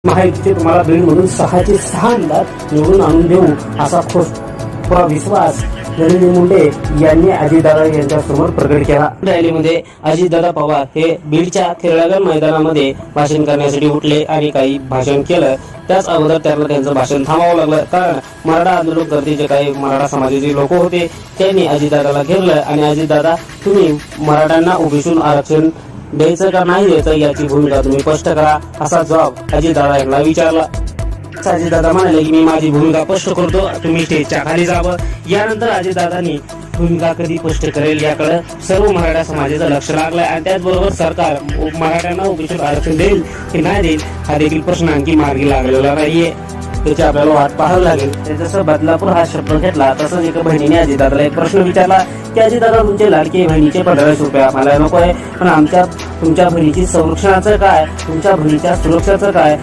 महायुतीचे तुम्हाला बीडमधून 6चे 6 आमदार निवडून आणून देऊ असा पुरा विश्वास धनंजय मुंडे यांनी अजितदादा यांच्या समोर प्रकट केला। रॅलीमध्ये अजितदादा पवार हे बीडच्या खेळागण मैदानामध्ये भाषण करण्यासाठी उठले आणि काही भाषण केलं। त्याच अगोदर त्यांना त्यांचं भाषण थांबावं लागलं, कारण मराठा आंदोलन करते जे काही मराठा समाजाचे लोक होते त्यांनी अजितदादाला घेरलं आणि अजितदादा तुम्ही मराठ्यांना ओबीसीतून आरक्षण द्यायचं का नाही द्यायचं याची भूमिका तुम्ही स्पष्ट करा असा जबाब अजितदादा यांना विचारला। अजितदादा म्हणाले की मी माझी भूमिका स्पष्ट करतो, तुम्ही स्टेजच्या खाली जावं। यानंतर अजितदादांनी भूमिका कधी स्पष्ट करेल याकडे सर्व मराठा समाजाचं लक्ष लागलंय आणि त्याचबरोबर सरकार मराठ्यांना ओबीसी आरक्षण देईल की नाही देईल हा देखील प्रश्न आणखी मार्गी लागलेला नाहीये, त्याची आपल्याला वाट पाहावी लागेल। जसं बदलापूर हा शब्द घेतला तसंच एका बहिणीने अजितदादाला एक प्रश्न विचारला की अजितदादा तुमचे लाडके बहिणीचे 1500 रुपये आम्हाला नको आहे, पण तुमच्या बहिणीची संरक्षणाचं काय, तुमच्या बहिणीच्या सुरक्षाचं काय,